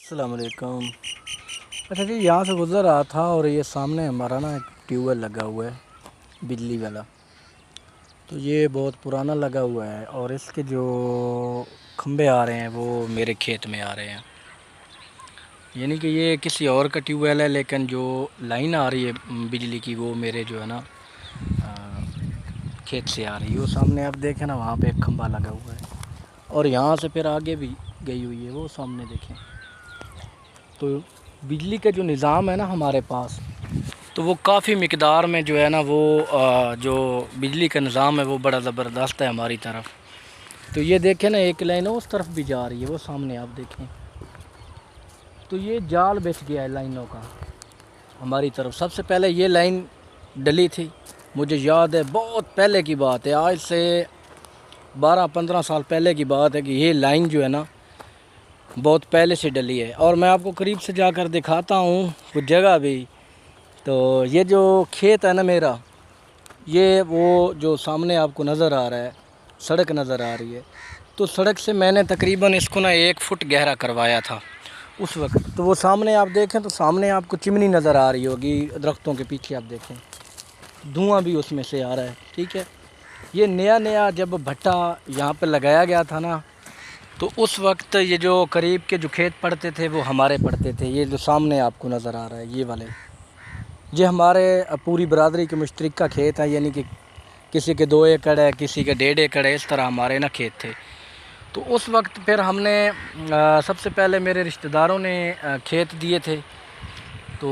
अस्सलाम वालेकुम। अच्छा जी, यहाँ से गुज़र रहा था और ये सामने हमारा ना एक ट्यूबवेल लगा हुआ है बिजली वाला। तो ये बहुत पुराना लगा हुआ है और इसके जो खंभे आ रहे हैं वो मेरे खेत में आ रहे हैं। यानी कि ये किसी और का ट्यूबवेल है, लेकिन जो लाइन आ रही है बिजली की वो मेरे जो है ना खेत से आ रही है। वो सामने आप देखें ना, वहाँ पे एक खंभा लगा हुआ है और यहाँ से फिर आगे भी गई हुई है, वो सामने देखें। तो बिजली का जो निज़ाम है ना हमारे पास, तो वो काफ़ी मिकदार में जो है ना वो जो बिजली का निज़ाम है वो बड़ा ज़बरदस्त है हमारी तरफ। तो ये देखें ना, एक लाइन उस तरफ भी जा रही है, वो सामने आप देखें। तो ये जाल बिछ गया है लाइनों का हमारी तरफ। सबसे पहले ये लाइन डली थी, मुझे याद है बहुत पहले की बात है, आज से 12-15 साल पहले की बात है कि ये लाइन जो है ना बहुत पहले से डली है। और मैं आपको करीब से जाकर दिखाता हूँ कुछ जगह भी। तो ये जो खेत है ना मेरा, ये वो जो सामने आपको नज़र आ रहा है, सड़क नज़र आ रही है, तो सड़क से मैंने तकरीबन इसको ना 1 फुट गहरा करवाया था उस वक्त। तो वो सामने आप देखें तो सामने आपको चिमनी नज़र आ रही होगी, दरख्तों के पीछे आप देखें धुआं भी उसमें से आ रहा है। ठीक है, ये नया जब भट्टा यहाँ पे लगाया गया था ना, तो उस वक्त ये जो करीब के जो खेत पड़ते थे वो हमारे पड़ते थे। ये जो सामने आपको नज़र आ रहा है ये वाले, ये हमारे पूरी बरादरी के मुश्तरका खेत है। यानी कि किसी के 2 एकड़ है, किसी के 1.5 एकड़ है, इस तरह हमारे ना खेत थे। तो उस वक्त फिर हमने सबसे पहले मेरे रिश्तेदारों ने खेत दिए थे। तो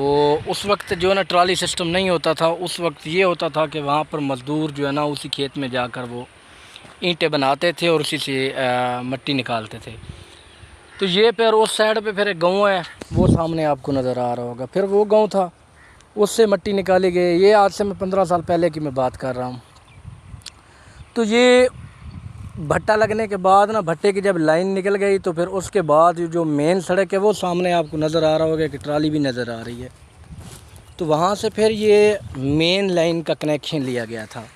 उस वक्त जो है ना ट्राली सिस्टम नहीं होता था, उस वक्त ये होता था कि वहाँ पर मज़दूर जो है ना उसी खेत में जाकर वो ईंटें बनाते थे और उसी से मिट्टी निकालते थे। तो ये फिर उस साइड पे फिर एक गाँव है, वो सामने आपको नज़र आ रहा होगा, फिर वो गाँव था, उससे मिट्टी निकाली गई। ये आज से मैं 15 साल पहले की मैं बात कर रहा हूँ। तो ये भट्टा लगने के बाद ना, भट्टे की जब लाइन निकल गई तो फिर उसके बाद जो मेन सड़क है वो सामने आपको नज़र आ रहा होगा कि ट्राली भी नज़र आ रही है। तो वहाँ से फिर ये मेन लाइन का कनेक्शन लिया गया था।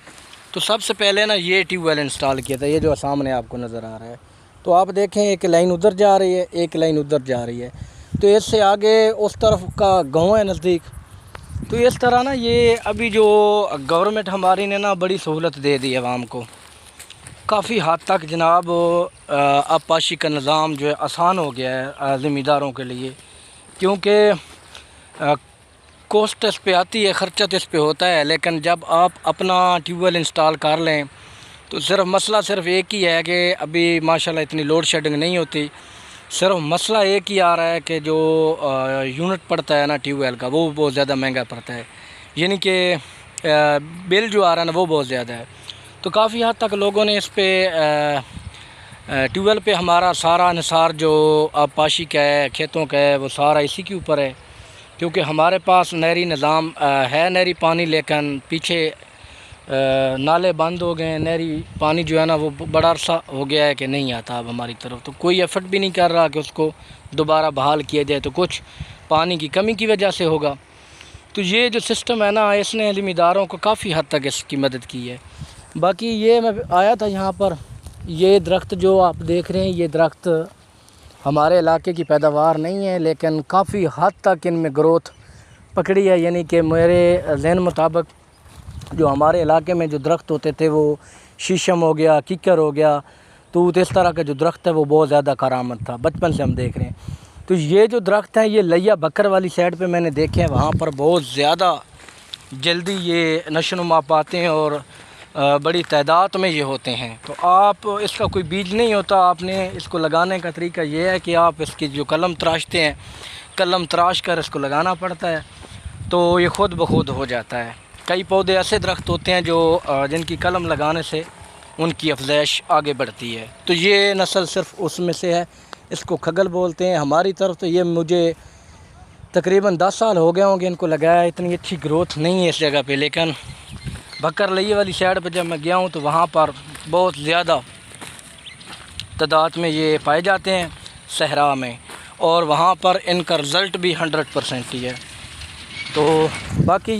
तो सबसे पहले ना ये ट्यूबवेल इंस्टॉल किया था, ये जो सामने आपको नज़र आ रहा है। तो आप देखें एक लाइन उधर जा रही है, एक लाइन उधर जा रही है। तो इससे आगे उस तरफ का गाँव है नज़दीक। तो इस तरह ना ये अभी जो गवर्नमेंट हमारी ने ना बड़ी सहूलत दे दी है आवाम को, काफ़ी हद तक जनाब। आबपाशी का निज़ाम जो है आसान हो गया है ज़मींदारों के लिए, क्योंकि कॉस्ट इस पे आती है, ख़र्चा तो इस पे होता है। लेकिन जब आप अपना ट्यूबवेल इंस्टॉल कर लें तो मसला सिर्फ एक ही है कि अभी माशाल्लाह इतनी लोड शेडिंग नहीं होती। सिर्फ मसला एक ही आ रहा है कि जो यूनिट पड़ता है ना ट्यूबवेल का, वो बहुत ज़्यादा महंगा पड़ता है। यानी कि बिल जो आ रहा है ना वो बहुत ज़्यादा है। तो काफ़ी हद तक लोगों ने इस पे ट्यूबवेल पे हमारा सारा निसार जो आबपाशी का है, खेतों का है, वो सारा इसी के ऊपर है। क्योंकि हमारे पास नहरी निज़ाम है, नहरी पानी, लेकिन पीछे नाले बंद हो गए हैं। नहरी पानी जो है ना वो बड़ा अरसा हो गया है कि नहीं आता अब हमारी तरफ। तो कोई एफर्ट भी नहीं कर रहा कि उसको दोबारा बहाल किया जाए। तो कुछ पानी की कमी की वजह से होगा। तो ये जो सिस्टम है ना, इसने ज़मींदारों को काफ़ी हद तक इसकी मदद की है। बाकी ये मैं आया था यहाँ पर, ये दरख्त जो आप देख रहे हैं, ये दरख्त हमारे इलाके की पैदावार नहीं है, लेकिन काफ़ी हद तक इनमें ग्रोथ पकड़ी है। यानी कि मेरे ज़हन मुताबिक जो हमारे इलाके में जो दरख्त होते थे वो शीशम हो गया, कीकर हो गया, तूत, इस तरह का जो दरख्त है वो बहुत ज़्यादा करामत था, बचपन से हम देख रहे हैं। तो ये जो दरख्त हैं ये लैया बकर वाली साइड पे मैंने देखे हैं, वहाँ पर बहुत ज़्यादा जल्दी ये नशोनुमा पाते हैं और बड़ी तादाद में ये होते हैं। तो आप इसका कोई बीज नहीं होता, आपने इसको लगाने का तरीका ये है कि आप इसकी जो कलम तराशते हैं, कलम तराश कर इसको लगाना पड़ता है, तो ये ख़ुद ब खुद हो जाता है। कई पौधे ऐसे दरख्त होते हैं जो जिनकी कलम लगाने से उनकी अफज़ाइश आगे बढ़ती है। तो ये नस्ल सिर्फ उसमें से है, इसको खगल बोलते हैं हमारी तरफ। तो ये मुझे तकरीबन 10 साल हो गए होंगे इनको लगाया। इतनी अच्छी ग्रोथ नहीं है इस जगह पे, लेकिन बकर लई वाली साइड पर जब मैं गया हूँ तो वहाँ पर बहुत ज़्यादा तादाद में ये पाए जाते हैं सहरा में, और वहाँ पर इनका रिज़ल्ट भी 100% ही है। तो बाकी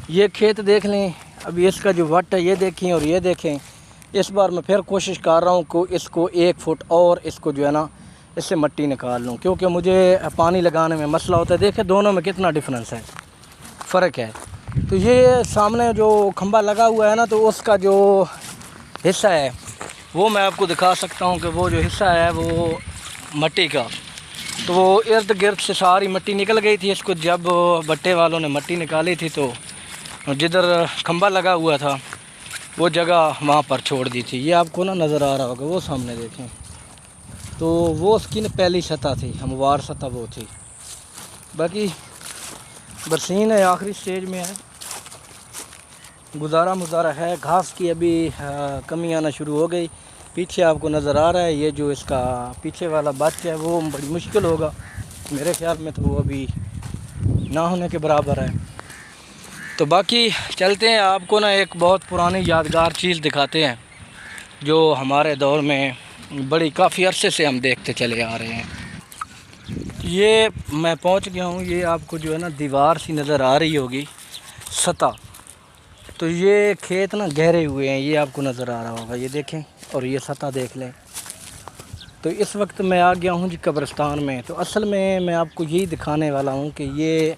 ये खेत देख लें, अभी इसका जो वट है ये देखें और ये देखें। इस बार मैं फिर कोशिश कर रहा हूँ कि इसको 1 फुट और इसको जो है ना इससे मिट्टी निकाल लूँ, क्योंकि मुझे पानी लगाने में मसला होता है। देखें दोनों में कितना डिफरेंस है, फ़र्क है। तो ये सामने जो खंबा लगा हुआ है ना, तो उसका जो हिस्सा है वो मैं आपको दिखा सकता हूँ कि वो जो हिस्सा है वो मिट्टी का, तो वो इर्द गिर्द से सारी मिट्टी निकल गई थी। इसको जब भट्टे वालों ने मिट्टी निकाली थी तो जिधर खंबा लगा हुआ था वो जगह वहाँ पर छोड़ दी थी। ये आपको ना नज़र आ रहा होगा, वो सामने देखें, तो वो उसकी पहली सतह थी, हमवार सतह वो थी। बाकी बरसीन है, आखिरी स्टेज में है, गुजारा है। घास की अभी कमी आना शुरू हो गई। पीछे आपको नज़र आ रहा है ये जो इसका पीछे वाला बच्चा है वो बड़ी मुश्किल होगा, मेरे ख्याल में तो वो अभी ना होने के बराबर है। तो बाकी चलते हैं, आपको ना एक बहुत पुरानी यादगार चीज़ दिखाते हैं जो हमारे दौर में बड़ी काफ़ी अरसे से हम देखते चले आ रहे हैं। ये मैं पहुंच गया हूं, ये आपको जो है ना दीवार सी नज़र आ रही होगी, सतह। तो ये खेत ना गहरे हुए हैं, ये आपको नज़र आ रहा होगा, ये देखें, और ये सतह देख लें। तो इस वक्त मैं आ गया हूँ जी कब्रिस्तान में। तो असल में मैं आपको यही दिखाने वाला हूँ कि ये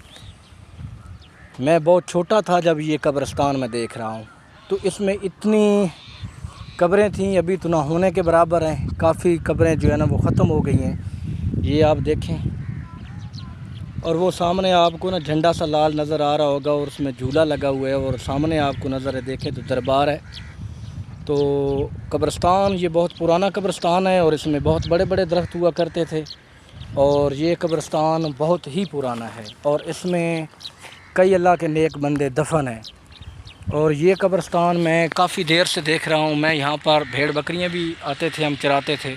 मैं बहुत छोटा था जब ये कब्रिस्तान में देख रहा हूँ। तो इसमें इतनी कब्रें थीं, अभी तो ना होने के बराबर हैं। काफ़ी कब्रें जो है ना वो ख़त्म हो गई हैं, ये आप देखें। और वो सामने आपको ना झंडा सा लाल नज़र आ रहा होगा और उसमें झूला लगा हुआ है, और सामने आपको नज़र है, देखें तो दरबार है। तो कब्रिस्तान ये बहुत पुराना कब्रिस्तान है और इसमें बहुत बड़े बड़े दरख्त हुआ करते थे, और ये कब्रिस्तान बहुत ही पुराना है और इसमें कई अल्लाह के नेक बंदे दफन हैं। और ये कब्रिस्तान मैं काफ़ी देर से देख रहा हूँ। मैं यहाँ पर भेड़ बकरियाँ भी आते थे, हम चराते थे,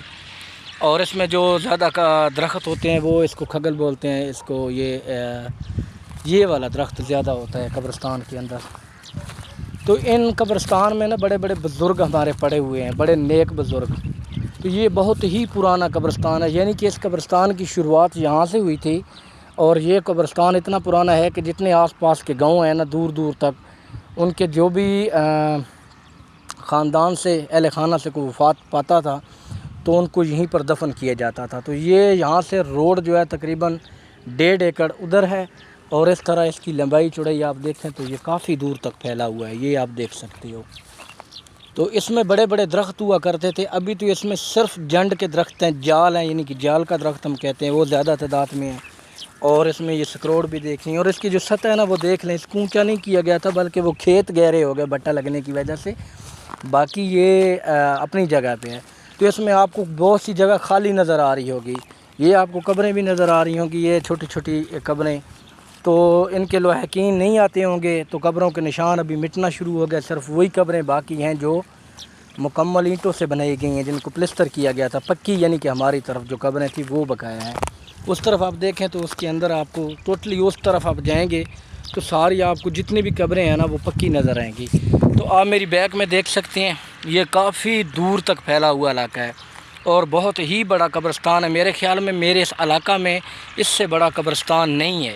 और इसमें जो ज़्यादा का दरख्त होते हैं वो इसको खगल बोलते हैं, इसको ये वाला दरख्त ज़्यादा होता है कब्रिस्तान के अंदर। तो इन कब्रिस्तान में ना बड़े बड़े बुज़ुर्ग हमारे पड़े हुए हैं, बड़े नेक बुज़ुर्ग। तो ये बहुत ही पुराना कब्रिस्तान है, यानी कि इस कब्रिस्तान की शुरुआत यहाँ से हुई थी। और ये कब्रिस्तान इतना पुराना है कि जितने आसपास के गांव हैं ना, दूर दूर तक उनके जो भी ख़ानदान से अहले खाना से कोई वफ़ात पाता था तो उनको यहीं पर दफन किया जाता था। तो ये यहाँ से रोड जो है तकरीबन 1.5 एकड़ उधर है, और इस तरह इसकी लंबाई चौड़ाई आप देखें तो ये काफ़ी दूर तक फैला हुआ है, ये आप देख सकते हो। तो इसमें बड़े बड़े दरख्त हुआ करते थे। अभी तो इसमें सिर्फ जंड के दरख्त हैं, जाल हैं, यानी कि जाल का दरख्त हम कहते हैं, वो ज़्यादा तादाद में है। और इसमें ये सकरोड़ भी देख लें, और इसकी जो सतह है ना वो देख लें, इसको ऊँचा नहीं किया गया था बल्कि वो खेत गहरे हो गए भट्टा लगने की वजह से। बाकी ये अपनी जगह पे है। तो इसमें आपको बहुत सी जगह खाली नज़र आ रही होगी, ये आपको कब्रें भी नज़र आ रही होंगी, ये छोटी छोटी कब्रें। तो इनके लौहकीन नहीं आते होंगे, तो कब्रों के निशान अभी मिटना शुरू हो गए। सिर्फ वही कब्रें बाकी हैं जो मुकम्मल ईंटों से बनाई गई हैं, जिनको प्लास्टर किया गया था, पक्की, यानी कि हमारी तरफ जो कब्रें थी वो बकाया हैं। उस तरफ आप देखें तो उसके अंदर आपको टोटली, उस तरफ आप जाएंगे तो सारी आपको जितनी भी कब्रें हैं ना वो पक्की नज़र आएंगी। तो आप मेरी बैक में देख सकते हैं, ये काफ़ी दूर तक फैला हुआ इलाका है और बहुत ही बड़ा कब्रिस्तान है। मेरे ख़्याल में मेरे इस इलाका में इससे बड़ा कब्रिस्तान नहीं है,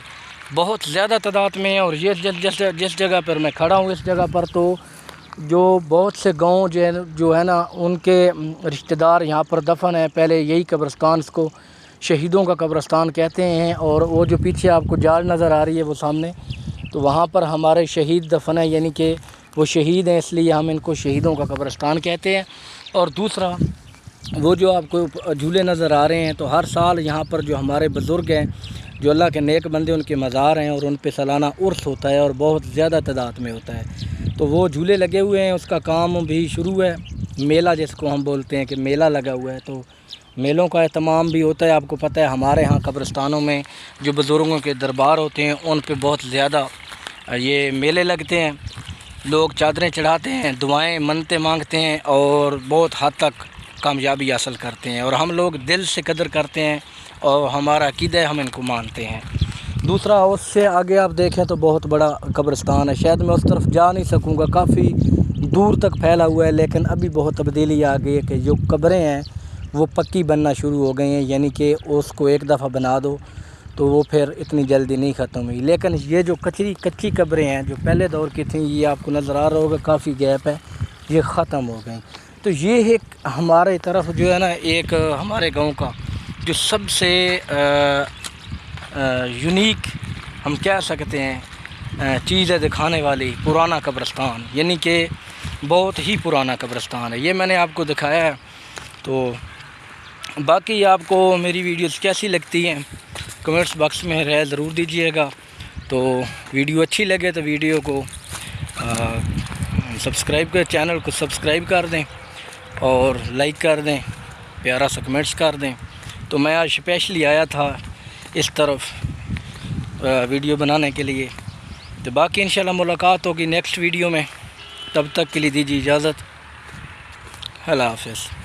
बहुत ज़्यादा तादाद में है। और ये जिस जगह पर मैं खड़ा हूँ, इस जगह पर तो जो बहुत से गांव जो है ना उनके रिश्तेदार यहाँ पर दफन है। पहले यही कब्रिस्तान, इसको शहीदों का कब्रिस्तान कहते हैं। और वो जो पीछे आपको जाल नज़र आ रही है वो सामने, तो वहाँ पर हमारे शहीद दफन है, यानी कि वो शहीद हैं, इसलिए हम इनको शहीदों का कब्रिस्तान कहते हैं। और दूसरा वो जो आपको झूले नज़र आ रहे हैं, तो हर साल यहाँ पर जो हमारे बुज़ुर्ग हैं, जो अल्लाह के नेक बंदे, उनके मज़ार हैं और उन पे सालाना उर्स होता है और बहुत ज़्यादा तादाद में होता है। तो वो झूले लगे हुए हैं, उसका काम भी शुरू है। मेला जिसको हम बोलते हैं कि मेला लगा हुआ है, तो मेलों का एहतमाम भी होता है। आपको पता है हमारे यहाँ कब्रिस्तानों में जो बुज़ुर्गों के दरबार होते हैं उन पे बहुत ज़्यादा ये मेले लगते हैं। लोग चादरें चढ़ाते हैं, दुआएं मन्नतें मांगते हैं और बहुत हद तक कामयाबी हासिल करते हैं। और हम लोग दिल से कदर करते हैं और हमारा अक़ीदा है, हम इनको मानते हैं। दूसरा, उससे आगे आप देखें तो बहुत बड़ा कब्रिस्तान है। शायद मैं उस तरफ जा नहीं सकूँगा, काफ़ी दूर तक फैला हुआ है, लेकिन अभी बहुत तब्दीली आ गई है कि जो कब्रें हैं वो पक्की बनना शुरू हो गई हैं, यानी कि उसको एक दफ़ा बना दो तो वो फिर इतनी जल्दी नहीं ख़त्म हुई। लेकिन ये जो कच्ची कब्रें हैं जो पहले दौर की थीं, ये आपको नज़र आ रहा होगा, काफ़ी गैप है, ये ख़त्म हो गई। तो ये एक हमारे तरफ जो है ना, एक हमारे गांव का जो सबसे यूनिक हम कह सकते हैं चीज़ है दिखाने वाली, पुराना कब्रिस्तान, यानी कि बहुत ही पुराना कब्रिस्तान है। ये मैंने आपको दिखाया है। तो बाकी आपको मेरी वीडियोस कैसी लगती हैं कमेंट्स बॉक्स में राय ज़रूर दीजिएगा। तो वीडियो अच्छी लगे तो वीडियो को सब्सक्राइब कर, चैनल को सब्सक्राइब कर दें और लाइक कर दें, प्यारा सा कमेंट्स कर दें। तो मैं आज स्पेशली आया था इस तरफ वीडियो बनाने के लिए। तो बाकी इंशाल्लाह मुलाकात होगी नेक्स्ट वीडियो में। तब तक के लिए दीजिए इजाज़त। अल्लाह हाफ़िज़।